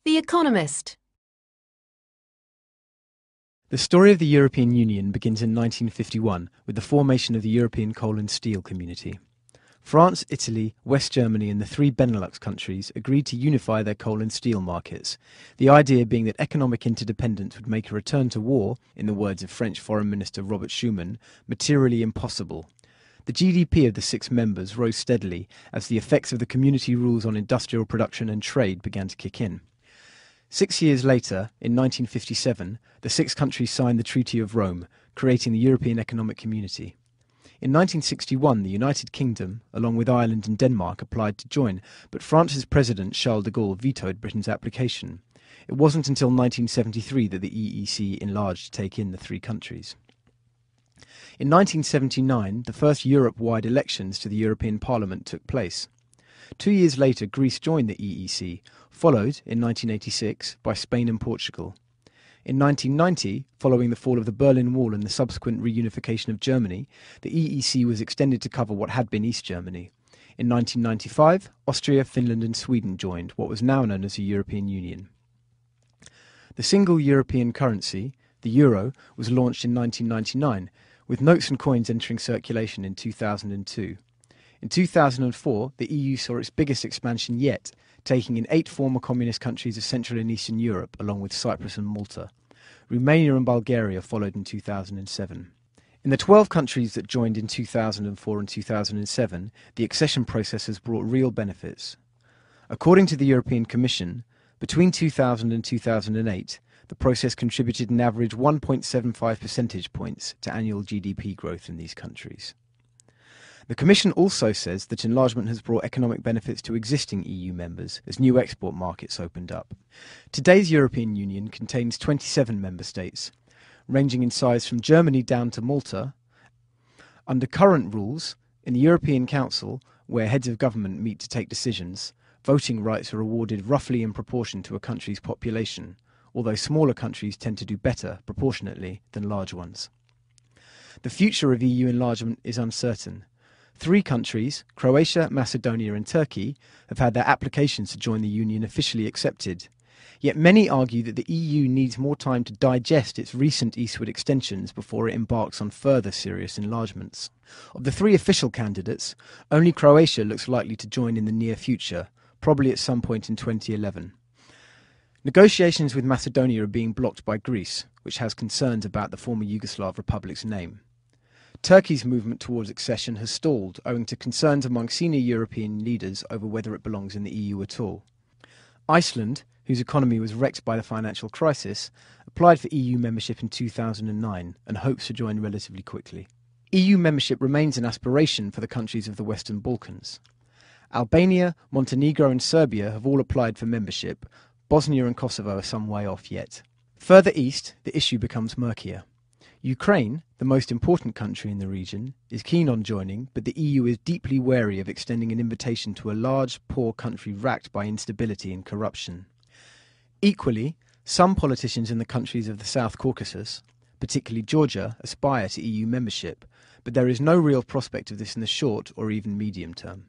The Economist. The story of the European Union begins in 1951 with the formation of the European Coal and Steel Community. France, Italy, West Germany and the three Benelux countries agreed to unify their coal and steel markets, the idea being that economic interdependence would make a return to war, in the words of French Foreign Minister Robert Schuman, materially impossible. The GDP of the six members rose steadily as the effects of the community rules on industrial production and trade began to kick in. 6 years later, in 1957, the six countries signed the Treaty of Rome, creating the European Economic Community. In 1961, the United Kingdom, along with Ireland and Denmark, applied to join, but France's President Charles de Gaulle vetoed Britain's application. It wasn't until 1973 that the EEC enlarged to take in the three countries. In 1979, the first Europe-wide elections to the European Parliament took place. 2 years later, Greece joined the EEC, followed, in 1986, by Spain and Portugal. In 1990, following the fall of the Berlin Wall and the subsequent reunification of Germany, the EEC was extended to cover what had been East Germany. In 1995, Austria, Finland and Sweden joined what was now known as the European Union. The single European currency, the euro, was launched in 1999, with notes and coins entering circulation in 2002. In 2004, the EU saw its biggest expansion yet, taking in 8 former communist countries of Central and Eastern Europe, along with Cyprus and Malta. Romania and Bulgaria followed in 2007. In the 12 countries that joined in 2004 and 2007, the accession process has brought real benefits. According to the European Commission, between 2000 and 2008, the process contributed an average 1.75 percentage points to annual GDP growth in these countries. The Commission also says that enlargement has brought economic benefits to existing EU members as new export markets opened up. Today's European Union contains 27 member states, ranging in size from Germany down to Malta. Under current rules, in the European Council, where heads of government meet to take decisions, voting rights are awarded roughly in proportion to a country's population, although smaller countries tend to do better, proportionately, than large ones. The future of EU enlargement is uncertain. 3 countries, Croatia, Macedonia and Turkey, have had their applications to join the Union officially accepted. Yet many argue that the EU needs more time to digest its recent eastward extensions before it embarks on further serious enlargements. Of the 3 official candidates, only Croatia looks likely to join in the near future, probably at some point in 2011. Negotiations with Macedonia are being blocked by Greece, which has concerns about the former Yugoslav republic's name. Turkey's movement towards accession has stalled owing to concerns among senior European leaders over whether it belongs in the EU at all. Iceland, whose economy was wrecked by the financial crisis, applied for EU membership in 2009 and hopes to join relatively quickly. EU membership remains an aspiration for the countries of the Western Balkans. Albania, Montenegro and Serbia have all applied for membership. Bosnia and Kosovo are some way off yet. Further east, the issue becomes murkier. Ukraine, the most important country in the region, is keen on joining, but the EU is deeply wary of extending an invitation to a large, poor country racked by instability and corruption. Equally, some politicians in the countries of the South Caucasus, particularly Georgia, aspire to EU membership, but there is no real prospect of this in the short or even medium term.